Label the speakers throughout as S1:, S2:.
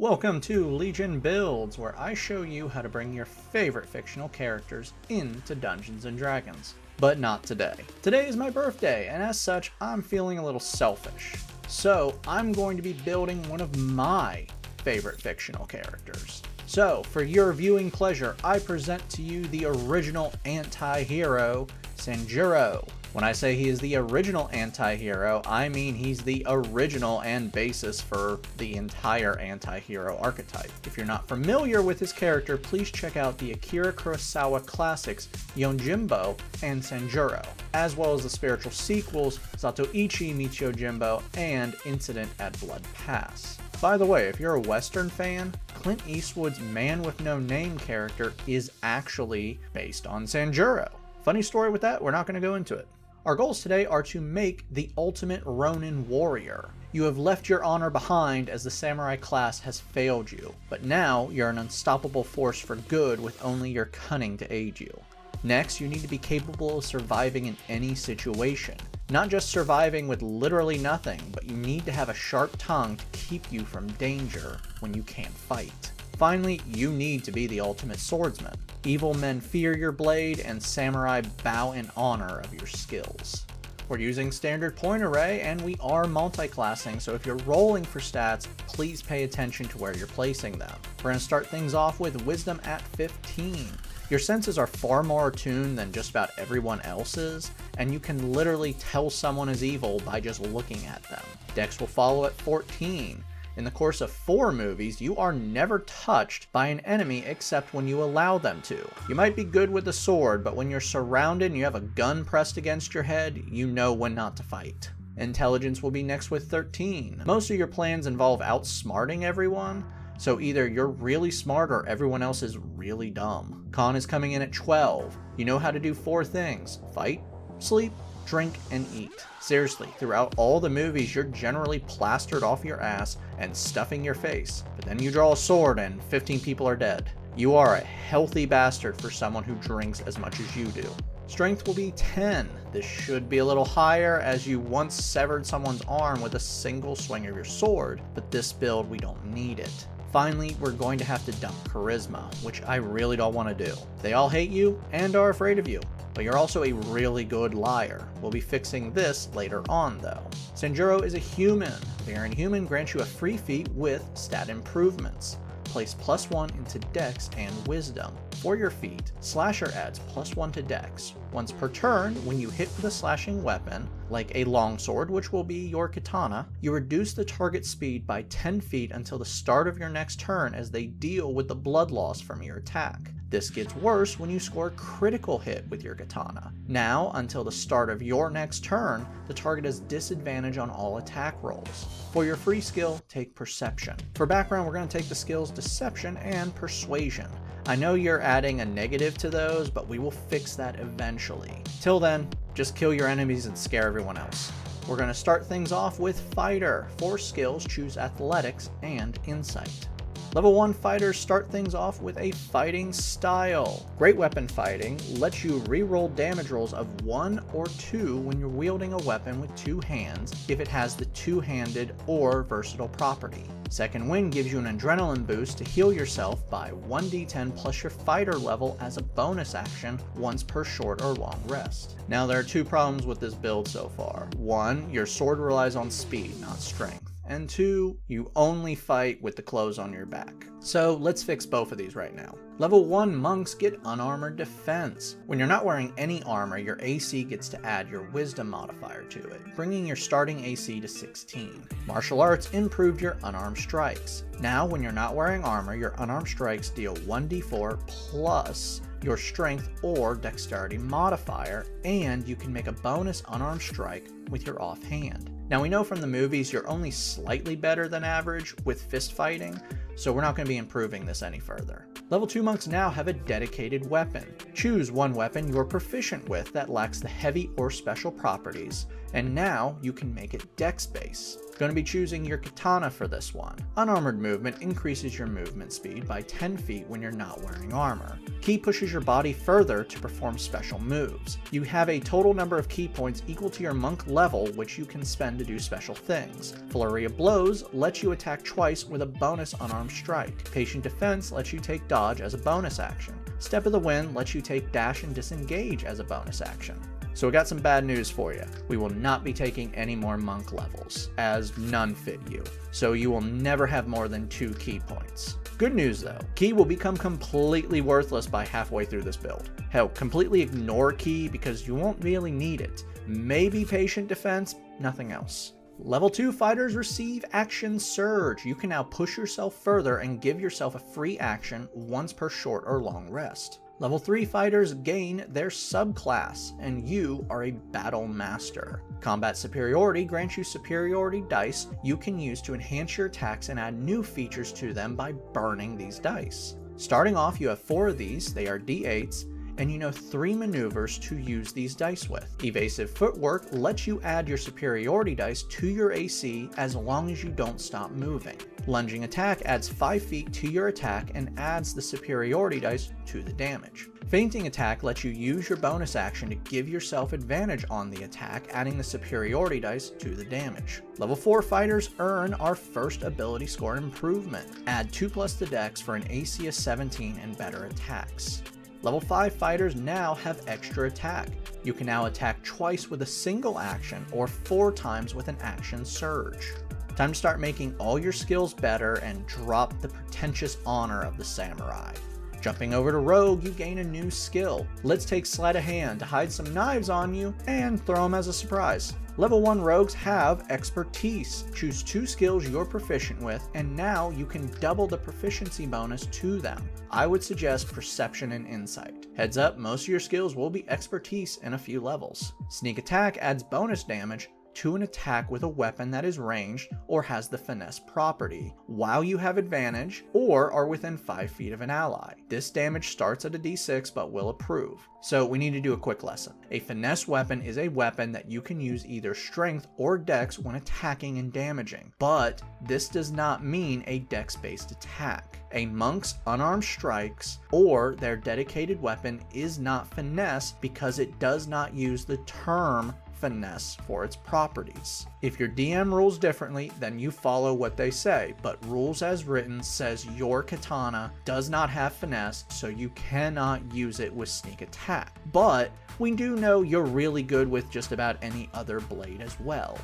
S1: Welcome to Legion Builds, where I show you how to bring your favorite fictional characters into Dungeons & Dragons. But not today. Today is my birthday, and as such, I'm feeling a little selfish. So, I'm going to be building one of my favorite fictional characters. So, for your viewing pleasure, I present to you the original anti-hero, Sanjuro. When I say he is the original anti-hero, I mean he's the original and basis for the entire anti-hero archetype. If you're not familiar with his character, please check out the Akira Kurosawa classics Yojimbo and Sanjuro, as well as the spiritual sequels Zatoichi Meets Yojimbo and Incident at Blood Pass. By the way, if you're a Western fan, Clint Eastwood's Man with No Name character is actually based on Sanjuro. Funny story with that, we're not going to go into it. Our goals today are to make the ultimate ronin warrior. You have left your honor behind as the samurai class has failed you, but now you're an unstoppable force for good with only your cunning to aid you. Next, you need to be capable of surviving in any situation. Not just surviving with literally nothing, but you need to have a sharp tongue to keep you from danger when you can't fight. Finally, you need to be the ultimate swordsman. Evil men fear your blade, and samurai bow in honor of your skills. We're using standard point array, and we are multi-classing, so if you're rolling for stats, please pay attention to where you're placing them. We're going to start things off with wisdom at 15. Your senses are far more attuned than just about everyone else's, and you can literally tell someone is evil by just looking at them. Dex will follow at 14. In the course of 4 movies, you are never touched by an enemy except when you allow them to. You might be good with the sword, but when you're surrounded and you have a gun pressed against your head, you know when not to fight. Intelligence will be next with 13. Most of your plans involve outsmarting everyone, so either you're really smart or everyone else is really dumb. Con is coming in at 12. You know how to do 4 things: fight, sleep, drink, and eat. Seriously, throughout all the movies, you're generally plastered off your ass and stuffing your face, but then you draw a sword and 15 people are dead. You are a healthy bastard for someone who drinks as much as you do. Strength will be 10. This should be a little higher as you once severed someone's arm with a single swing of your sword, but this build we don't need it. Finally, we're going to have to dump charisma, which I really don't want to do. They all hate you and are afraid of you, but you're also a really good liar. We'll be fixing this later on though. Sanjuro is a human. Being a human grants you a free feat with stat improvements. Place +1 into Dex and Wisdom. For your feat, Slasher adds +1 to Dex. Once per turn, when you hit with a slashing weapon, like a longsword, which will be your katana, you reduce the target speed by 10 feet until the start of your next turn as they deal with the blood loss from your attack. This gets worse when you score a critical hit with your katana. Now, until the start of your next turn, the target has disadvantage on all attack rolls. For your free skill, take Perception. For background, we're going to take the skills Deception and Persuasion. I know you're adding a negative to those, but we will fix that eventually. Till then, just kill your enemies and scare everyone else. We're going to start things off with Fighter. For skills, choose Athletics and Insight. Level 1 fighters start things off with a fighting style. Great weapon fighting lets you reroll damage rolls of 1 or 2 when you're wielding a weapon with 2 hands if it has the two-handed or versatile property. Second Wind gives you an adrenaline boost to heal yourself by 1d10 plus your fighter level as a bonus action once per short or long rest. Now there are 2 problems with this build so far. 1, your sword relies on speed, not strength. And 2, you only fight with the clothes on your back. So let's fix both of these right now. Level 1 monks get unarmored defense. When you're not wearing any armor, your AC gets to add your wisdom modifier to it, bringing your starting AC to 16. Martial arts improved your unarmed strikes. Now when you're not wearing armor, your unarmed strikes deal 1d4 plus your strength or dexterity modifier, and you can make a bonus unarmed strike with your offhand. Now we know from the movies you're only slightly better than average with fist fighting, so we're not going to be improving this any further. Level 2 monks now have a dedicated weapon. Choose one weapon you're proficient with that lacks the heavy or special properties, and now you can make it dex based. Going to be choosing your katana for this one. Unarmored movement increases your movement speed by 10 feet when you're not wearing armor. Ki pushes your body further to perform special moves. You have a total number of ki points equal to your monk level, which you can spend to do special things. Flurry of blows lets you attack twice with a bonus unarmed strike. Patient defense lets you take dodge as a bonus action. Step of the wind lets you take dash and disengage as a bonus action. So we got some bad news for you. We will not be taking any more monk levels, as none fit you. So you will never have more than 2 ki points. Good news though, ki will become completely worthless by halfway through this build. Hell, completely ignore ki because you won't really need it. Maybe patient defense, nothing else. Level 2 fighters receive Action Surge. You can now push yourself further and give yourself a free action once per short or long rest. Level 3 fighters gain their subclass, and you are a Battle Master. Combat Superiority grants you superiority dice you can use to enhance your attacks and add new features to them by burning these dice. Starting off, you have 4 of these, they are D8s, and you know 3 maneuvers to use these dice with. Evasive Footwork lets you add your superiority dice to your AC as long as you don't stop moving. Lunging Attack adds 5 feet to your attack and adds the superiority dice to the damage. Feinting Attack lets you use your bonus action to give yourself advantage on the attack, adding the superiority dice to the damage. Level 4 fighters earn our first ability score improvement. Add 2+ to Dex for an AC of 17 and better attacks. Level 5 fighters now have extra attack. You can now attack twice with a single action or 4 times with an action surge. Time to start making all your skills better and drop the pretentious honor of the samurai. Jumping over to Rogue, you gain a new skill. Let's take Sleight of Hand to hide some knives on you and throw them as a surprise. Level 1 rogues have Expertise. Choose 2 skills you're proficient with, and now you can double the proficiency bonus to them. I would suggest Perception and Insight. Heads up, most of your skills will be Expertise in a few levels. Sneak Attack adds bonus damage to an attack with a weapon that is ranged or has the finesse property, while you have advantage or are within 5 feet of an ally. This damage starts at a d6 but will improve. So we need to do a quick lesson. A finesse weapon is a weapon that you can use either strength or dex when attacking and damaging, but this does not mean a dex-based attack. A monk's unarmed strikes or their dedicated weapon is not finesse because it does not use the term finesse for its properties. If your DM rules differently, then you follow what they say, but rules as written says your katana does not have finesse, so you cannot use it with sneak attack. But we do know you're really good with just about any other blade as well.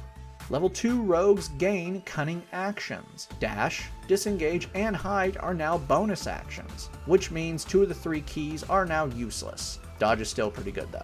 S1: Level 2 rogues gain cunning actions. Dash, disengage, and hide are now bonus actions, which means 2 of the 3 keys are now useless. Dodge is still pretty good though.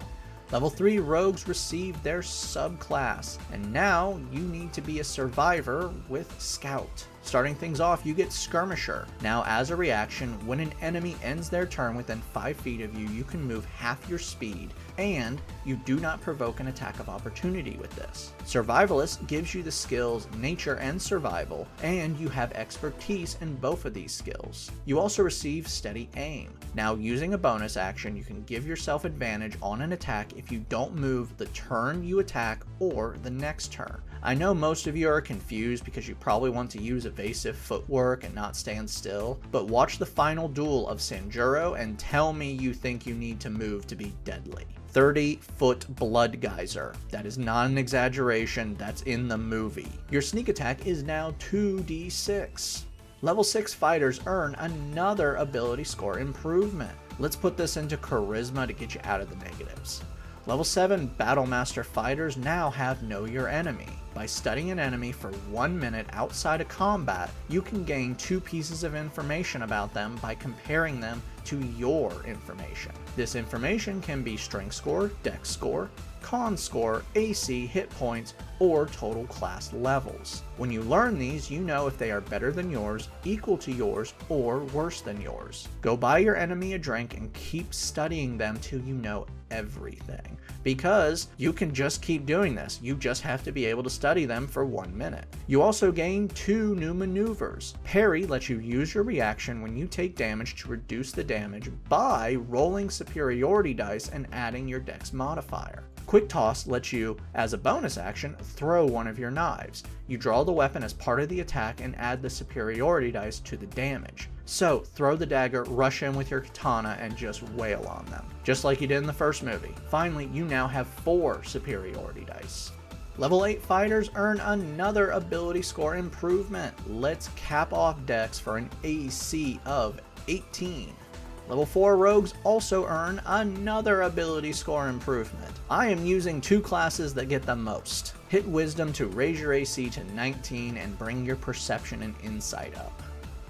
S1: Level 3 rogues receive their subclass, and now you need to be a survivor with Scout. Starting things off, you get Skirmisher. Now as a reaction, when an enemy ends their turn within 5 feet of you, you can move half your speed, and you do not provoke an attack of opportunity with this. Survivalist gives you the skills Nature and Survival, and you have Expertise in both of these skills. You also receive Steady Aim. Now using a bonus action, you can give yourself advantage on an attack if you don't move the turn you attack or the next turn. I know most of you are confused because you probably want to use evasive footwork and not stand still, but watch the final duel of Sanjuro and tell me you think you need to move to be deadly. 30-foot blood geyser. That is not an exaggeration, that's in the movie. Your sneak attack is now 2d6. Level 6 fighters earn another ability score improvement. Let's put this into charisma to get you out of the negatives. Level 7 Battle Master fighters now have Know Your Enemy. By studying an enemy for 1 minute outside of combat, you can gain 2 pieces of information about them by comparing them to your information. This information can be strength score, dex score, con score, AC, hit points, or total class levels. When you learn these, you know if they are better than yours, equal to yours, or worse than yours. Go buy your enemy a drink and keep studying them till you know everything, because you can just keep doing this. You just have to be able to study them for 1 minute. You also gain 2 new maneuvers. Parry lets you use your reaction when you take damage to reduce the damage by rolling superiority dice and adding your dex modifier. Quick Toss lets you, as a bonus action, throw one of your knives. You draw the weapon as part of the attack and add the superiority dice to the damage. So throw the dagger, rush in with your katana, and just wail on them, just like you did in the first movie. Finally, you now have 4 superiority dice. Level 8 fighters earn another ability score improvement. Let's cap off Dex for an AC of 18. Level 4 rogues also earn another ability score improvement. I am using 2 classes that get the most. Hit Wisdom to raise your AC to 19 and bring your Perception and Insight up.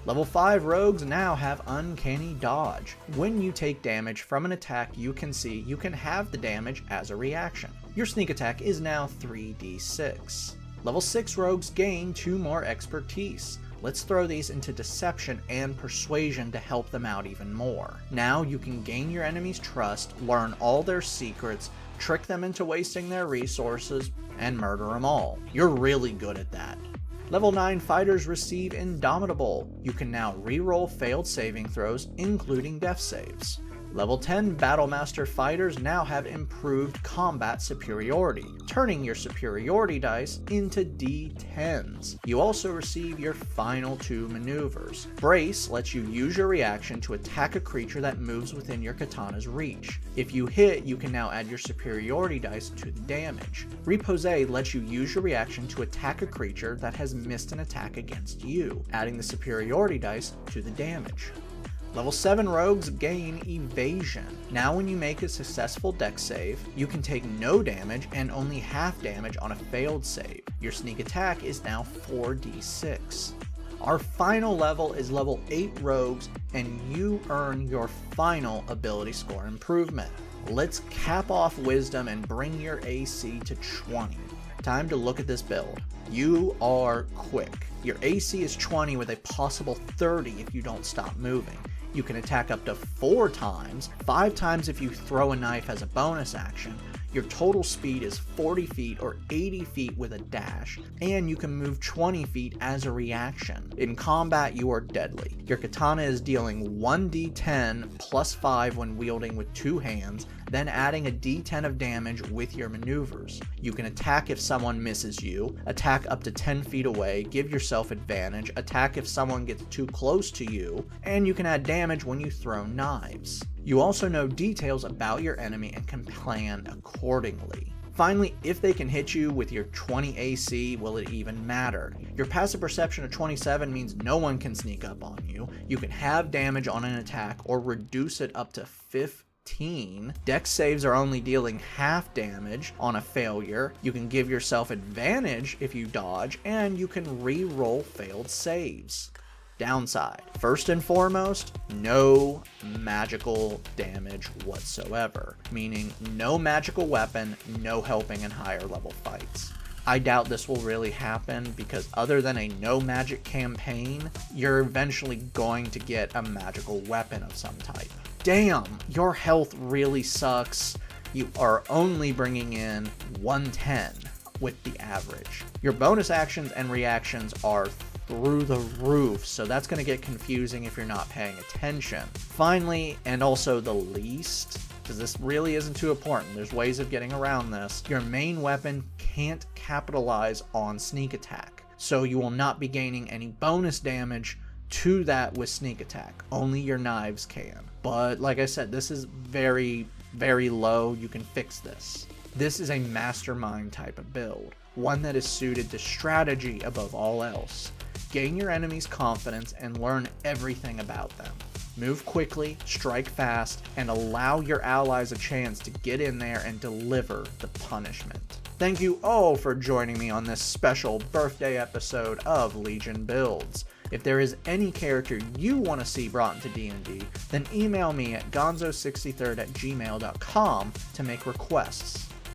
S1: Level 5 rogues now have Uncanny Dodge. When you take damage from an attack you can see, you can have the damage as a reaction. Your sneak attack is now 3d6. Level 6 rogues gain 2 more expertise. Let's throw these into Deception and Persuasion to help them out even more. Now you can gain your enemy's trust, learn all their secrets, trick them into wasting their resources, and murder them all. You're really good at that. Level 9 fighters receive Indomitable. You can now reroll failed saving throws, including death saves. Level 10 Battlemaster fighters now have improved combat superiority, turning your superiority dice into D10s. You also receive your final 2 maneuvers. Brace lets you use your reaction to attack a creature that moves within your katana's reach. If you hit, you can now add your superiority dice to the damage. Repose lets you use your reaction to attack a creature that has missed an attack against you, adding the superiority dice to the damage. Level 7 rogues gain Evasion. Now when you make a successful dex save, you can take no damage and only half damage on a failed save. Your sneak attack is now 4d6. Our final level is level 8 rogues, and you earn your final ability score improvement. Let's cap off Wisdom and bring your AC to 20. Time to look at this build. You are quick. Your AC is 20 with a possible 30 if you don't stop moving. You can attack up to 4 times, 5 times if you throw a knife as a bonus action. Your total speed is 40 feet or 80 feet with a dash, and you can move 20 feet as a reaction. In combat, you are deadly. Your katana is dealing 1d10 plus 5 when wielding with 2 hands, then adding a d10 of damage with your maneuvers. You can attack if someone misses you, attack up to 10 feet away, give yourself advantage, attack if someone gets too close to you, and you can add damage when you throw knives. You also know details about your enemy and can plan accordingly. Finally, if they can hit you with your 20 AC, will it even matter? Your passive perception of 27 means no one can sneak up on you. You can have damage on an attack or reduce it up to 15. Dex saves are only dealing half damage on a failure. You can give yourself advantage if you dodge, and you can re-roll failed saves. Downside: first and foremost, no magical damage whatsoever, meaning no magical weapon, no helping in higher level fights. I doubt this will really happen because other than a no magic campaign, you're eventually going to get a magical weapon of some type. Damn, your health really sucks. You are only bringing in 110 with the average. Your bonus actions and reactions are through the roof, so that's going to get confusing if you're not paying attention. Finally, and also the least, because this really isn't too important, there's ways of getting around this, your main weapon can't capitalize on sneak attack, so you will not be gaining any bonus damage to that with sneak attack. Only your knives can. But like I said, this is very, very low. You can fix this. This is a mastermind type of build, one that is suited to strategy above all else. Gain your enemy's confidence and learn everything about them. Move quickly, strike fast, and allow your allies a chance to get in there and deliver the punishment. Thank you all for joining me on this special birthday episode of Legion Builds. If there is any character you want to see brought into D&D, then email me at gonzo63rd@gmail.com to make requests.